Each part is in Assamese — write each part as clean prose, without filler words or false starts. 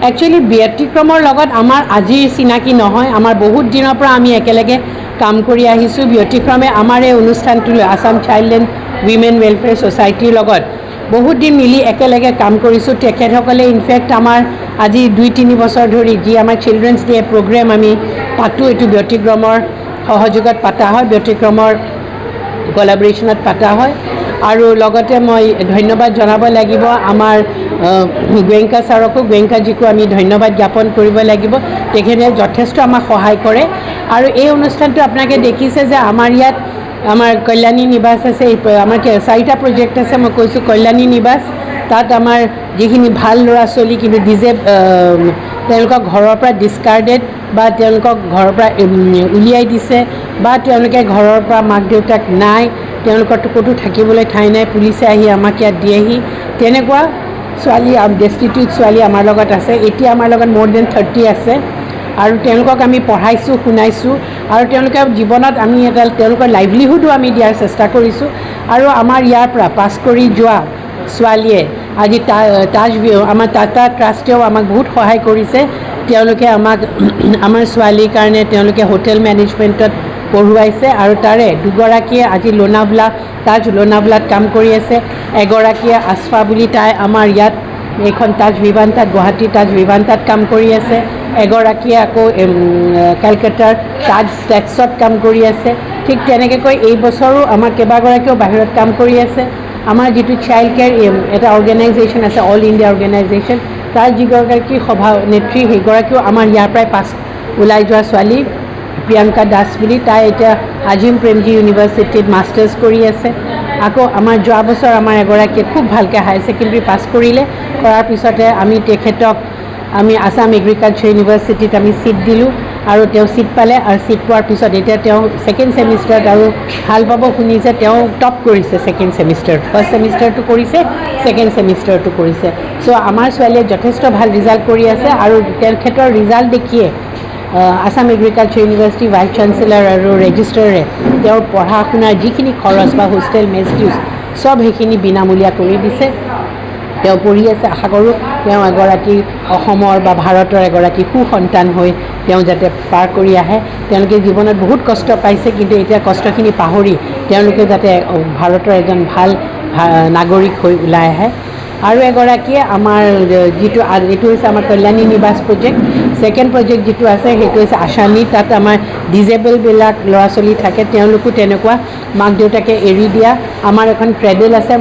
একচুৱেলি ব্যতিক্ৰমৰ লগত আমাৰ আজিৰ চিনাকি নহয়, আমাৰ বহুত দিনৰ পৰা আমি একেলগে কাম কৰি আহিছোঁ। ব্যতিক্ৰমে আমাৰ এই অনুষ্ঠানটোলৈ Assam child and women welfare ছ'চাইটিৰ লগত বহুত দিন মিলি একেলগে কাম কৰিছোঁ। তেখেতসকলে ইনফেক্ট আমাৰ আজি 2-3 বছৰ ধৰি যি আমাৰ চিলড্ৰেনছ ডে প্ৰগ্ৰেম আমি পাতোঁ, এইটো ব্যতিক্ৰমৰ সহযোগত পাতা হয়, ব্যতিক্ৰমৰ কলাবৰেশ্যনত পাতা হয়। আৰু লগতে মই ধন্যবাদ জনাব লাগিব আমাৰ গোৱেংকা ছাৰকো, গোৱেংকাজীকো আমি ধন্যবাদ জ্ঞাপন কৰিব লাগিব। তেখেতে যথেষ্ট আমাক সহায় কৰে। আৰু এই অনুষ্ঠানটো আপোনালোকে দেখিছে যে আমাৰ ইয়াত আমাৰ কল্যাণী নিবাস আছে, আমাৰ 4টা প্ৰজেক্ট আছে। মই কৈছোঁ কল্যাণী নিবাস, তাত আমাৰ যিখিনি ভাল ল'ৰা ছোৱালী কিন্তু তেওঁলোকক ঘৰৰ পৰা ডিছকাৰ্ডেড বা তেওঁলোকক ঘৰৰ পৰা উলিয়াই দিছে বা তেওঁলোকে ঘৰৰ পৰা মাক দেউতাক নাই, তেওঁলোকৰ ক'তো থাকিবলৈ ঠাই নাই, পুলিচে আহি আমাক ইয়াত দিয়েহি। তেনেকুৱা ছোৱালী, ডেষ্টিটিউট ছোৱালী আমাৰ লগত আছে। এতিয়া আমাৰ লগত more than 30 আছে। আৰু তেওঁলোকক আমি পঢ়াইছোঁ, শুনাইছোঁ আৰু তেওঁলোকে জীৱনত আমি তেওঁলোকৰ লাইভলিহুডো আমি দিয়াৰ চেষ্টা কৰিছোঁ। আৰু আমাৰ ইয়াৰ পৰা পাছ কৰি যোৱা ছোৱালীয়ে আজি আমাৰ টাটা ট্ৰাষ্টেও আমাক বহুত সহায় কৰিছে। তেওঁলোকে আমাক আমাৰ ছোৱালীৰ কাৰণে তেওঁলোকে হোটেল মেনেজমেণ্টত পঢ়ুৱাইছে আৰু তাৰে 2গৰাকীয়ে আজি লোনাভলাত কাম কৰি আছে। এগৰাকীয়ে আছফা বুলি, তাই আমাৰ ইয়াত এইখন তাজ ভিভান্তাত, গুৱাহাটীৰ তাজ ভিভান্তাত কাম কৰি আছে। এগৰাকীয়ে আকৌ কলকাতাৰ তাজ ষ্টেটছত কাম কৰি আছে। ঠিক তেনেকৈ এই বছৰো আমাৰ কেইবাগৰাকীও বাহিৰত কাম কৰি আছে। আমাৰ যিটো চাইল্ড কেয়াৰ এটা অৰ্গেনাইজেশ্যন আছে, অল ইণ্ডিয়া অৰ্গেনাইজেশ্যন, তাৰ যিগৰাকী সভানেত্ৰী সেইগৰাকীও আমাৰ ইয়াৰ পৰাই পাছ ওলাই যোৱা ছোৱালী, প্ৰিয়ংকা দাস বুলি। তাই এতিয়া আজিম প্ৰেমজী ইউনিভাৰ্চিটিত মাষ্টাৰ্ছ কৰি আছে। আকৌ আমাৰ যোৱা বছৰ আমাৰ এগৰাকীয়ে খুব ভালকৈ হায়াৰ ছেকেণ্ডেৰী পাছ কৰিলে, কৰাৰ পিছতে আমি তেখেতক আসাম এগ্ৰিকালচাৰ ইউনিভাৰ্চিটিত আমি ছিট দিলোঁ আৰু তেওঁ ছিট পালে। আৰু ছিট পোৱাৰ পিছত এতিয়া তেওঁ 2nd ছেমিষ্টাৰত, আৰু ভাল পাব শুনি যে তেওঁ টপ কৰিছে 2nd ছেমিষ্টাৰত। 1st ছেমিষ্টাৰটো কৰিছে, 2nd ছেমিষ্টাৰটো কৰিছে। চ' আমাৰ ছোৱালীয়ে যথেষ্ট ভাল ৰিজাল্ট কৰি আছে। আৰু তেখেতৰ ৰিজাল্ট দেখিয়ে আসাম এগ্ৰিকালচাৰ ইউনিভাৰ্চিটি ভাইচ চেঞ্চেলৰ আৰু ৰেজিষ্ট্ৰাৰে তেওঁৰ পঢ়া শুনাৰ যিখিনি খৰচ বা হোষ্টেল মেছ ডিউজ চব সেইখিনি বিনামূলীয়া কৰি দিছে। তেওঁ পঢ়ি আছে। আশা কৰোঁ তেওঁ এগৰাকী অসমৰ বা ভাৰতৰ এগৰাকী সুসন্তান হৈ তেওঁ যাতে পাৰ কৰি আহে। তেওঁলোকে জীৱনত বহুত কষ্ট পাইছে, কিন্তু এতিয়া কষ্টখিনি পাহৰি তেওঁলোকে যাতে ভাৰতৰ এজন ভাল নাগৰিক হৈ ওলাই আহে। আৰু এগৰাকীয়ে আমাৰ এইটো হৈছে আমাৰ কল্যাণী নিবাস প্ৰজেক্ট। 2nd প্ৰজেক্ট যিটো আছে সেইটো হৈছে আশানী। তাত আমাৰ ডিজেবলবিলাক ল'ৰা ছোৱালী থাকে, তেওঁলোকো তেনেকুৱা মাক দেউতাকে এৰি দিয়া। আমাৰ এখন ক্ৰেডেল আছে,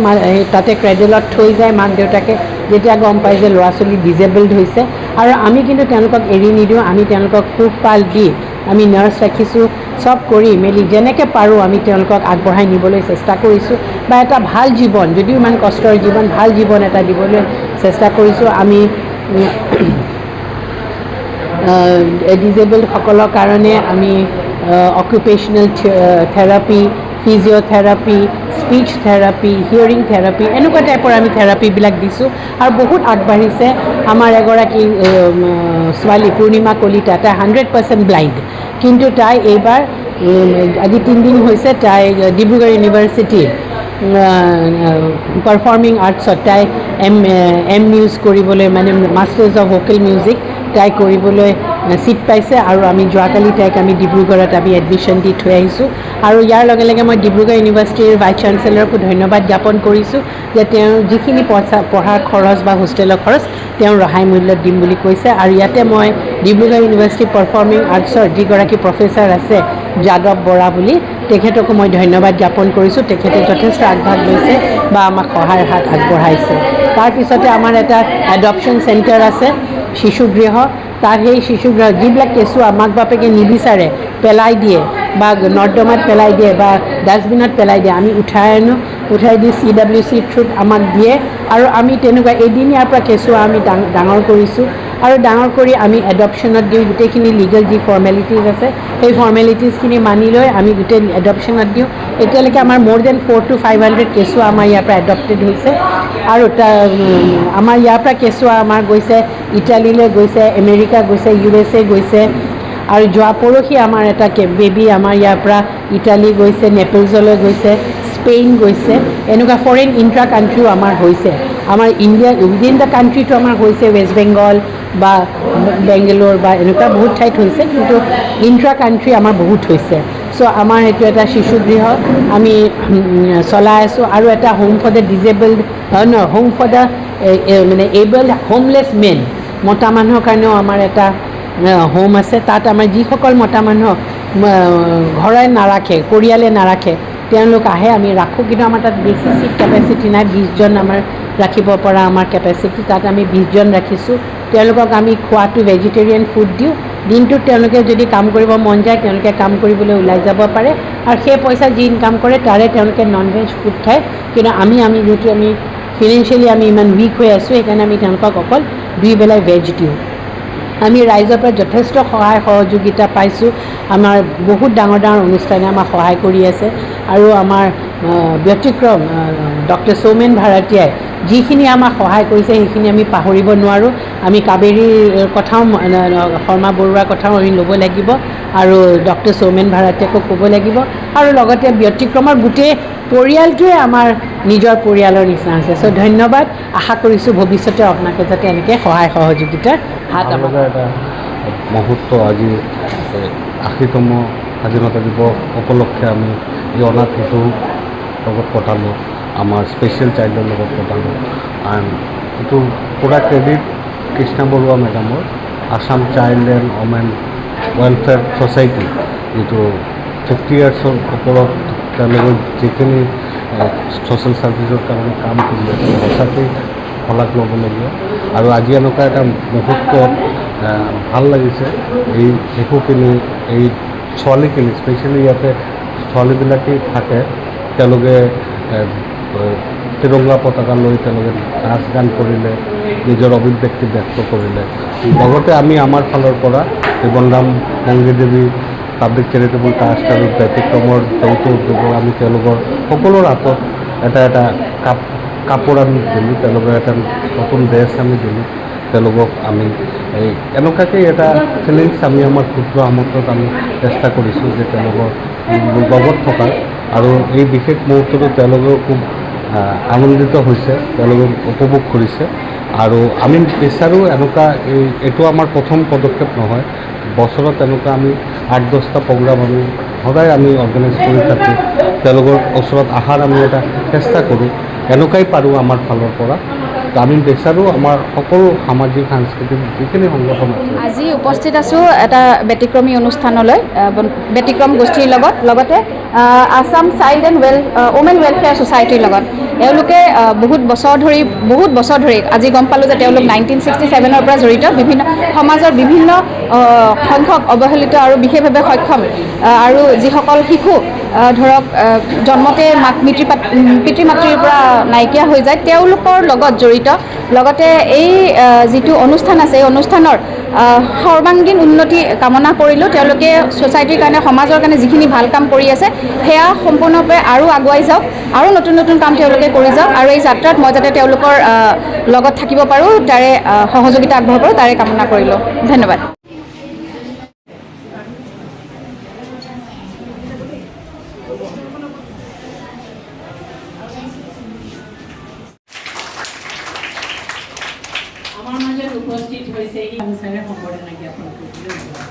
তাতে ক্ৰেডেলত থৈ যায় মাক দেউতাকে যেতিয়া গম পায় যে ল'ৰা ছোৱালী ডিজেবল্ড হৈছে। আৰু আমি কিন্তু তেওঁলোকক এৰি নিদিওঁ, আমি তেওঁলোকক পোহপাল দি আমি নাৰ্ছ ৰাখিছোঁ। চব কৰি মেলি যেনেকৈ পাৰোঁ আমি তেওঁলোকক আগবঢ়াই নিবলৈ চেষ্টা কৰিছোঁ, বা এটা ভাল জীৱন, যদিও ইমান কষ্টৰ জীৱন, ভাল জীৱন এটা দিবলৈ চেষ্টা কৰিছোঁ। আমি ডিজেবলডসকলৰ কাৰণে আমি occupational therapy, physiotherapy, speech therapy, hearing therapy, এনেকুৱা টাইপৰ আমি থেৰাপিবিলাক দিছোঁ। আৰু বহুত আগবাঢ়িছে। আমাৰ এগৰাকী ছোৱালী পূৰ্ণিমা কলিতা, তাই 100% ব্লাইণ্ড, কিন্তু তাই এইবাৰ আজি 3 দিন হৈছে তাই ডিব্ৰুগড় ইউনিভাৰ্চিটিৰ পাৰফৰ্মিং আৰ্টছত তাই এম.ইউজ কৰিবলৈ, মানে মাষ্টাৰ্ছ অফ ভোকেল মিউজিক তাই কৰিবলৈ ছিট পাইছে। আৰু আমি যোৱাকালি তাইক আমি ডিব্ৰুগড়ত আমি এডমিশ্যন দি থৈ আহিছোঁ। আৰু ইয়াৰ লগে লগে মই ডিব্ৰুগড় ইউনিভাৰ্চিটিৰ ভাইচ চেঞ্চেলৰকো ধন্যবাদ জ্ঞাপন কৰিছোঁ যে তেওঁ যিখিনি পঢ়াৰ খৰচ বা হোষ্টেলৰ খৰচ তেওঁ ৰেহাই মূল্যত দিম বুলি কৈছে। আৰু ইয়াতে মই ডিব্ৰুগড় ইউনিভাৰ্চিটি পাৰফৰ্মিং আৰ্টছৰ যিগৰাকী প্ৰফেচাৰ আছে যাদৱ বৰা বুলি, তেখেতকো মই ধন্যবাদ জ্ঞাপন কৰিছোঁ। তেখেতে যথেষ্ট আগভাগ লৈছে বা আমাক সহায়ৰ হাত আগবঢ়াইছে। তাৰপিছতে আমাৰ এটা এডপশ্যন চেণ্টাৰ আছে, শিশুগৃহ। তাত সেই শিশুগৃহ যিবিলাক কেঁচুৱা মাক বাপেকে নিবিচাৰে, পেলাই দিয়ে বা নৰ্দমাত পেলাই দিয়ে বা ডাষ্টবিনত পেলাই দিয়ে, আমি উঠাই দি CWC থ্ৰুত আমাক দিয়ে। আৰু আমি তেনেকুৱা এদিনীয়াৰ পৰা কেঁচুৱা আমি ডাঙৰ কৰিছোঁ। আৰু ডাঙৰ কৰি আমি এডপশ্যনত দিওঁ। গোটেইখিনি লিগেল যি ফৰ্মেলিটিজ আছে সেই ফৰ্মেলিটিজখিনি মানি লৈ আমি গোটেই এডপশ্যনত দিওঁ। এতিয়ালৈকে আমাৰ more than 400 to 500 কেঁচুৱা আমাৰ ইয়াৰ পৰা এডপ্টেড হৈছে। আৰু আমাৰ ইয়াৰ পৰা কেঁচুৱা আমাৰ গৈছে ইটালীলৈ গৈছে, আমেৰিকা গৈছে, USA গৈছে, আৰু যোৱা পৰহি আমাৰ এটা বেবী আমাৰ ইয়াৰ পৰা ইটালী গৈছে, নেপলছলৈ গৈছে, স্পেইন গৈছে, এনেকুৱা ফৰেইন ইণ্ট্ৰা কাণ্ট্ৰিও আমাৰ হৈছে। আমাৰ ইণ্ডিয়া উইদিন দ্য কাণ্ট্ৰিটো আমাৰ হৈছে, ৱেষ্ট বেংগল বা বেংগালোৰ বা এনেকুৱা বহুত ঠাইত হৈছে, কিন্তু ইণ্ট্ৰা কাণ্ট্ৰি আমাৰ বহুত হৈছে। চ' আমাৰ এইটো এটা শিশুগৃহ আমি চলাই আছোঁ, আৰু এটা home for the disabled home for the মানে এবল্ড হোমলেছ মেন, মতা মানুহৰ কাৰণেও আমাৰ এটা হোম আছে। তাত আমাৰ যিসকল মতা মানুহক ঘৰে নাৰাখে, পৰিয়ালে নাৰাখে, তেওঁলোক আহে, আমি ৰাখোঁ, কিন্তু আমাৰ তাত বেছি চিট কেপাচিটি নাই, 20জন আমাৰ ৰাখিব পৰা আমাৰ কেপাচিটি, তাত আমি 20জন ৰাখিছোঁ। তেওঁলোকক আমি খোৱাটো ভেজিটেৰিয়ান ফুড দিওঁ। দিনটোত তেওঁলোকে যদি কাম কৰিব মন যায় তেওঁলোকে কাম কৰিবলৈ ওলাই যাব পাৰে, আৰু সেই পইচা যি ইনকাম কৰে তাৰে তেওঁলোকে নন ভেজ ফুড খায়। কিন্তু আমি যিহেতু আমি ফিনেন্সিয়েলি আমি ইমান উইক হৈ আছোঁ, সেইকাৰণে আমি তেওঁলোকক অকল 2 বেলাই ভেজ দিওঁ। আমি ৰাইজৰ পৰা যথেষ্ট সহায় সহযোগিতা পাইছোঁ। আমাৰ বহুত ডাঙৰ ডাঙৰ অনুষ্ঠানে আমাক সহায় কৰি আছে, আৰু আমাৰ ব্যতিক্ৰম ডক্টৰ সৌমেন ভাৰাতীয়াই যিখিনি আমাক সহায় কৰিছে সেইখিনি আমি পাহৰিব নোৱাৰোঁ। আমি কাবেৰীৰ কথাও, শৰ্মা বৰুৱাৰ কথাও আমি ল'ব লাগিব, আৰু ডক্টৰ সৌমেন ভাৰাতীয়াকো ক'ব লাগিব, আৰু লগতে ব্যতিক্ৰমৰ গোটেই পৰিয়ালটোৱে আমাৰ নিজৰ পৰিয়ালৰ নিচিনা হৈছে। চ' ধন্যবাদ। আশা কৰিছোঁ ভৱিষ্যতে আপোনালোকে যাতে এনেকৈ সহায় সহযোগিতাৰ হাত আমাৰ এটা মুহূৰ্ত আজি 80তম স্বাধীনতা দিৱস উপলক্ষে আমি এই অনাথ শিশুৰ লগত কটালোঁ, আমাৰ স্পেচিয়েল চাইল্ডৰ লগত কটালোঁ। এণ্ড এইটো পূৰা ক্ৰেডিট কৃষ্ণা বৰুৱা মেডামৰ, Assam child and women welfare society, যিটো 50 ইয়াৰ্ছৰ ওপৰত তেওঁলোকৰ যিখিনি ছ'চিয়েল ছাৰ্ভিচৰ কাৰণে কাম কৰি আছে, সঁচাকৈ শলাগ ল'বলগীয়া। আৰু আজি এনেকুৱা এটা মুহূৰ্তত ভাল লাগিছে, এই শিশুখিনি, এই ছোৱালীখিনি, স্পেচিয়েলি ইয়াতে ছোৱালীবিলাকেই থাকে, তেওঁলোকে তিৰংগা পতাকা লৈ তেওঁলোকে নাচ গান কৰিলে, নিজৰ অভিব্যক্তি ব্যক্ত কৰিলে। লগতে আমি আমাৰ ফালৰ পৰা জীৱনৰাম মংগী দেৱী পাব্লিক চেৰিটেবল ট্ৰাষ্ট আৰু ব্যতিক্ৰমৰ যৌথ উদ্যোগৰ আমি তেওঁলোকৰ সকলোৰ হাতত এটা কাপোৰ আমি দিলোঁ, তেওঁলোকৰ এটা নতুন ড্ৰেছ আমি দিলোঁ, তেওঁলোকক আমি এনেকুৱাকৈ এটা ফিলিংছ আমি আমাৰ ক্ষুদ্ৰ সামৰ্থ্যত আমি চেষ্টা কৰিছোঁ যে তেওঁলোকৰ লগত থকাৰ, আৰু এই বিশেষ মুহূৰ্তটো তেওঁলোকেও খুব আনন্দিত হৈছে, তেওঁলোকে উপভোগ কৰিছে। আৰু আমি বিচাৰোঁ এনেকুৱা এইটো আমাৰ প্ৰথম পদক্ষেপ নহয়, বছৰত এনেকুৱা আমি 8-10টা প্ৰগ্ৰাম আমি সদায় আমি অৰ্গেনাইজ কৰি থাকোঁ, তেওঁলোকৰ ওচৰত অহাৰ আমি এটা চেষ্টা কৰোঁ, এনেকুৱাই পাৰোঁ আমাৰ ফালৰ পৰা। আমি বিচাৰোঁ আমাৰ সকলো সামাজিক সাংস্কৃতিক যিখিনি সংগঠন আছে। আজি উপস্থিত আছোঁ এটা ব্যতিক্ৰমী অনুষ্ঠানলৈ, ব্যতিক্ৰম গোষ্ঠীৰ লগতে Assam child and women welfare ছ'চাইটিৰ লগত। এওঁলোকে বহুত বছৰ ধৰি আজি গম পালোঁ যে তেওঁলোক 1967ৰ পৰা জড়িত, বিভিন্ন সমাজৰ বিভিন্ন সংখ্যক অৱহেলিত আৰু বিশেষভাৱে সক্ষম আৰু যিসকল শিশু ধৰক জন্মতে পিতৃ মাতৃৰ পৰা নাইকিয়া হৈ যায়, তেওঁলোকৰ লগত জড়িত। লগতে এই যিটো অনুষ্ঠান আছে, এই অনুষ্ঠানৰ সৰ্বাংগীন উন্নতি কামনা কৰিলোঁ। তেওঁলোকে ছ'চাইটিৰ কাৰণে, সমাজৰ কাৰণে যিখিনি ভাল কাম কৰি আছে সেয়া সম্পূৰ্ণৰূপে আৰু আগুৱাই যাওক, আৰু নতুন নতুন কাম তেওঁলোকে কৰি যাওক, আৰু এই যাত্ৰাত মই যাতে তেওঁলোকৰ লগত থাকিব পাৰোঁ, তাৰে সহযোগিতা আগবঢ়াব পাৰোঁ, তাৰে কামনা কৰিলোঁ। ধন্যবাদ। আমাৰ মাজত উপস্থিত হৈছে এই সংস্থাৰে সম্বৰ্ধনা জ্ঞাপন কৰিবলৈ।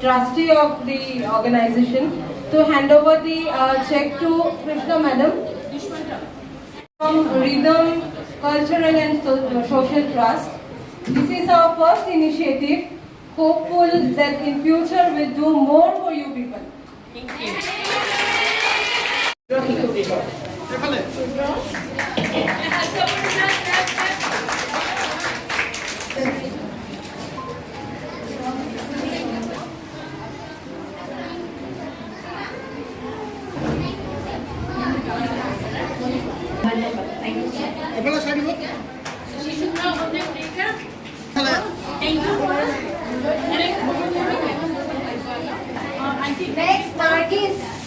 Trustee of the organization to hand over the check to Krishna Madam from Rhythm Cultural and Social Trust. This is our first initiative. Hopeful that in future we'll do more for you people. Thank you. Next, Nargis.